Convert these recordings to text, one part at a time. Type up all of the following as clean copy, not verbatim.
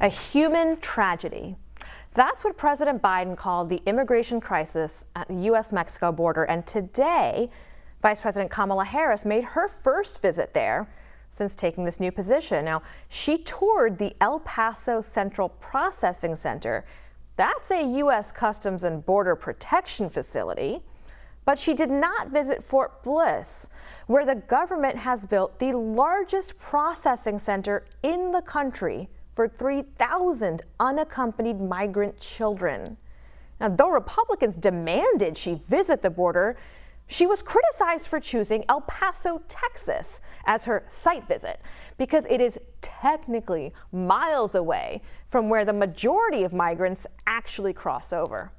A human tragedy. That's what President Biden called the immigration crisis at the U.S.-Mexico border. And today, Vice President Kamala Harris made her first visit there since taking this new position. Now, she toured the El Paso Central Processing Center. That's a U.S. Customs and Border Protection facility. But she did not visit Fort Bliss, where the government has built the largest processing center in the country for 3,000 unaccompanied migrant children. Now, though Republicans demanded she visit the border, she was criticized for choosing El Paso, Texas as her site visit because it is technically miles away from where the majority of migrants actually cross over.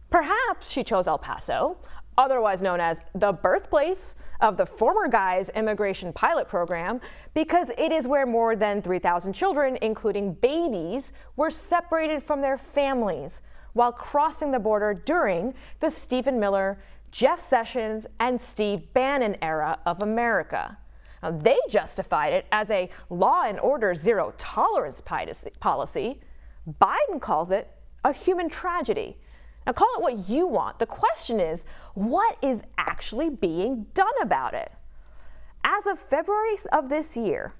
Perhaps she chose El Paso, otherwise known as the birthplace of the former guy's immigration pilot program, because it is where more than 3,000 children, including babies, were separated from their families while crossing the border during the Stephen Miller, Jeff Sessions, and Steve Bannon era of America. Now, they justified it as a law and order zero tolerance policy. Biden calls it a human tragedy. Now, call it what you want. The question is, what is actually being done about it? As of February of this year,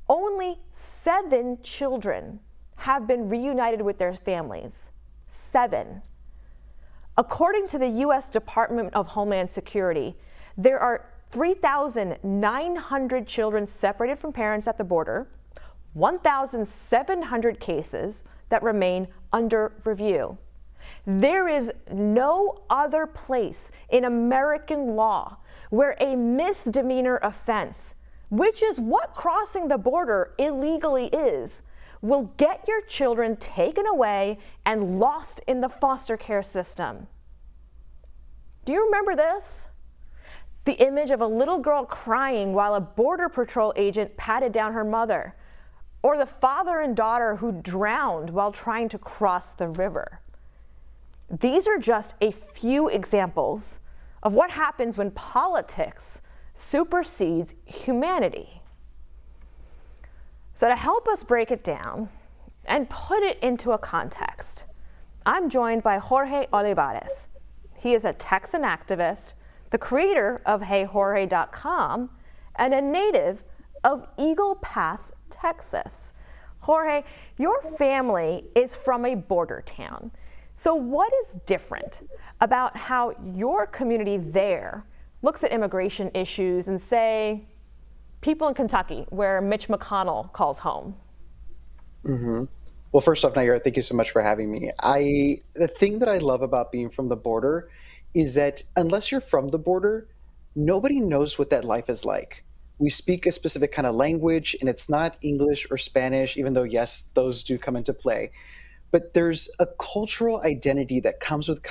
only 7 children have been reunited with their families. 7. According to the U.S. Department of Homeland Security, there are 3,900 children separated from parents at the border, 1,700 cases that remain under review. There is no other place in American law where a misdemeanor offense, which is what crossing the border illegally is, will get your children taken away and lost in the foster care system. Do you remember this? The image of a little girl crying while a Border Patrol agent patted down her mother, or the father and daughter who drowned while trying to cross the river. These are just a few examples of what happens when politics supersedes humanity. So to help us break it down and put it into a context, I'm joined by Xorje Olivares. He is a Texan activist, the creator of HeyJorje.com, and a native of Eagle Pass, Texas. Xorje, your family is from a border town. So what is different about how your community there looks at immigration issues and, say, people in Kentucky, where Mitch McConnell calls home? Well, first off, Nayyera, thank you so much for having me. The thing that I love about being from the border is that unless you're from the border, nobody knows what that life is like. We speak a specific kind of language, and it's not English or Spanish, even though, yes, those do come into play. But there's a cultural identity that comes with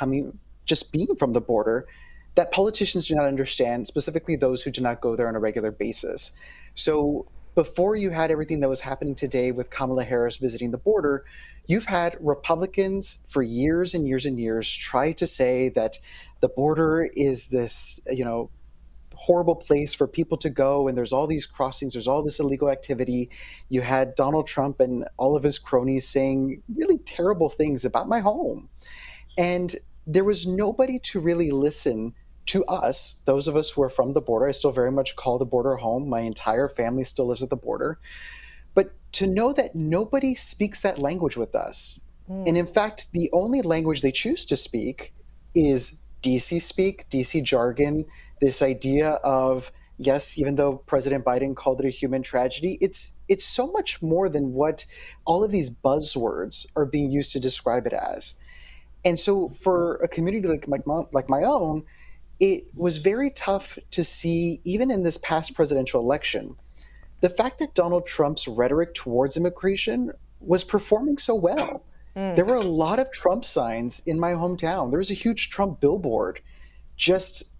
just being from the border that politicians do not understand, specifically those who do not go there on a regular basis. So before you had everything that was happening today with Kamala Harris visiting the border, you've had Republicans for years and years and years try to say that the border is this, horrible place for people to go, and there's all these crossings, there's all this illegal activity. You had Donald Trump and all of his cronies saying really terrible things about my home. And there was nobody to really listen to us, those of us who are from the border. I still very much call the border home. My entire family still lives at the border. But to know that nobody speaks that language with us. And in fact, the only language they choose to speak is DC speak, DC jargon, this idea of, yes, even though President Biden called it a human tragedy, it's so much more than what all of these buzzwords are being used to describe it as. And so for a community like my own, it was very tough to see, even in this past presidential election, the fact that Donald Trump's rhetoric towards immigration was performing so well. There were a lot of Trump signs in my hometown. There was a huge Trump billboard just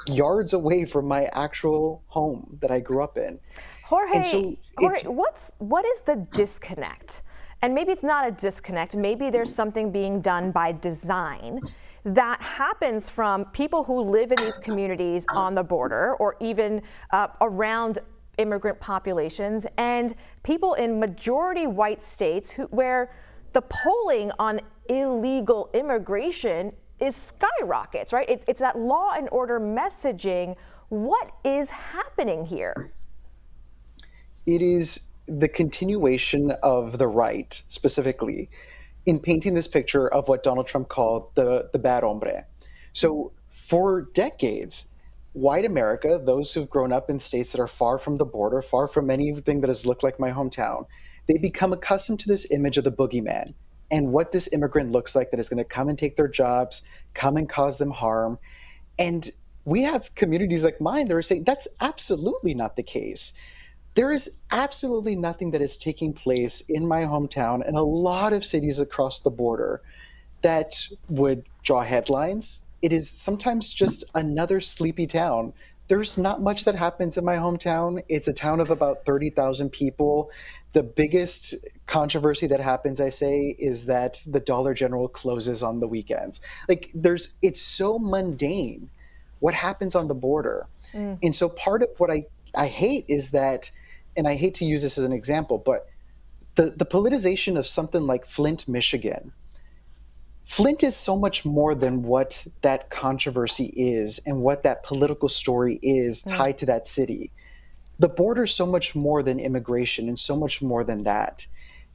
yards away from my actual home that I grew up in. Xorje, what is the disconnect? And maybe it's not a disconnect. Maybe there's something being done by design that happens from people who live in these communities on the border or even around immigrant populations and people in majority white states where the polling on illegal immigration is skyrockets, right? It's that law and order messaging. What is happening here? It is the continuation of the right, specifically, in painting this picture of what Donald Trump called the bad hombre. So for decades, white America, those who've grown up in states that are far from the border, far from anything that has looked like my hometown, they become accustomed to this image of the boogeyman and what this immigrant looks like that is going to come and take their jobs, come and cause them harm. And we have communities like mine that are saying that's absolutely not the case. There is absolutely nothing that is taking place in my hometown and a lot of cities across the border that would draw headlines. It is sometimes just another sleepy town. There's not much that happens in my hometown. It's a town of about 30,000 people. The biggest controversy that happens, I say, is that the Dollar General closes on the weekends. Like it's so mundane what happens on the border. And so part of what I hate is that, and I hate to use this as an example, but the politicization of something like Flint, Michigan. Flint is so much more than what that controversy is and what that political story is tied to that city. The border is so much more than immigration and so much more than that.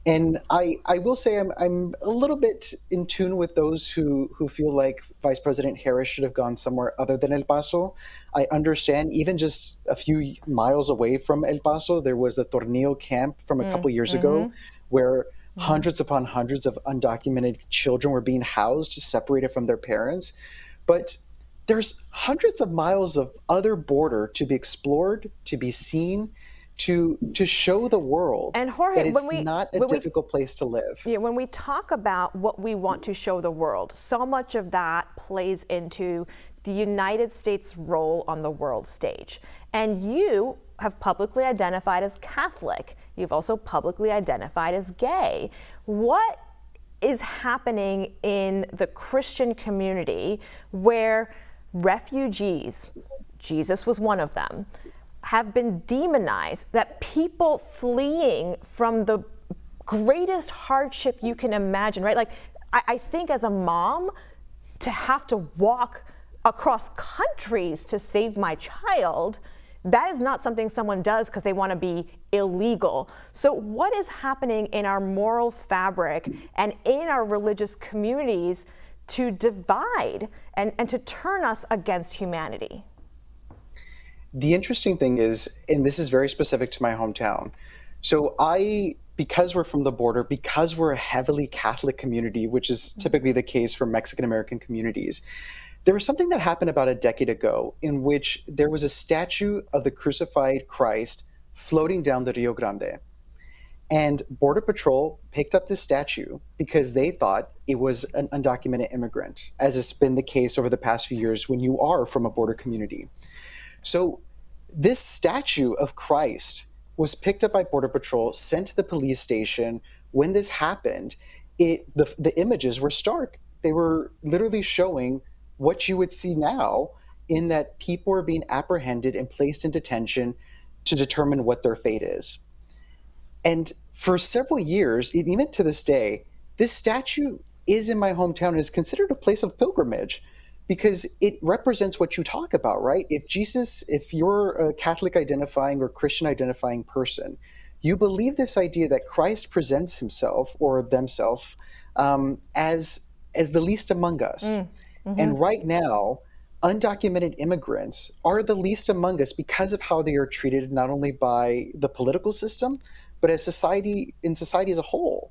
And I will say I'm a little bit in tune with those who feel like Vice President Harris should have gone somewhere other than El Paso. I understand even just a few miles away from El Paso, there was a Tornillo camp from a couple years ago where hundreds upon hundreds of undocumented children were being housed, separated from their parents. But there's hundreds of miles of other border to be explored, to be seen, to show the world and Xorje, that it's not a difficult place to live. Yeah, when we talk about what we want to show the world, so much of that plays into the United States' role on the world stage. And you have publicly identified as Catholic. You've also publicly identified as gay. What is happening in the Christian community where refugees, Jesus was one of them, have been demonized, that people fleeing from the greatest hardship you can imagine, right? Like, I think as a mom, to have to walk across countries to save my child, that is not something someone does because they want to be illegal. So what is happening in our moral fabric and in our religious communities to divide and to turn us against humanity? The interesting thing is, and this is very specific to my hometown, so because we're from the border, because we're a heavily Catholic community, which is typically the case for Mexican-American communities, there was something that happened about a decade ago in which there was a statue of the crucified Christ floating down the Rio Grande. And Border Patrol picked up this statue because they thought it was an undocumented immigrant, as has been the case over the past few years when you are from a border community. So this statue of Christ was picked up by Border Patrol, sent to the police station. When this happened, the images were stark. They were literally showing what you would see now, in that people are being apprehended and placed in detention to determine what their fate is. And for several years, even to this day, this statue is in my hometown and is considered a place of pilgrimage because it represents what you talk about, right? If you're a Catholic identifying or Christian identifying person, you believe this idea that Christ presents himself or themselves as the least among us. And right now, undocumented immigrants are the least among us because of how they are treated, not only by the political system, but in society as a whole.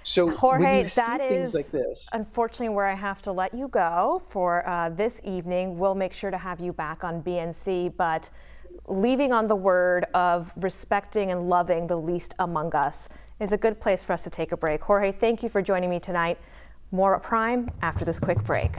So Xorje, when you see that things is like this, unfortunately where I have to let you go for this evening. We'll make sure to have you back on BNC, but leaving on the word of respecting and loving the least among us is a good place for us to take a break. Xorje, thank you for joining me tonight. More at Prime after this quick break.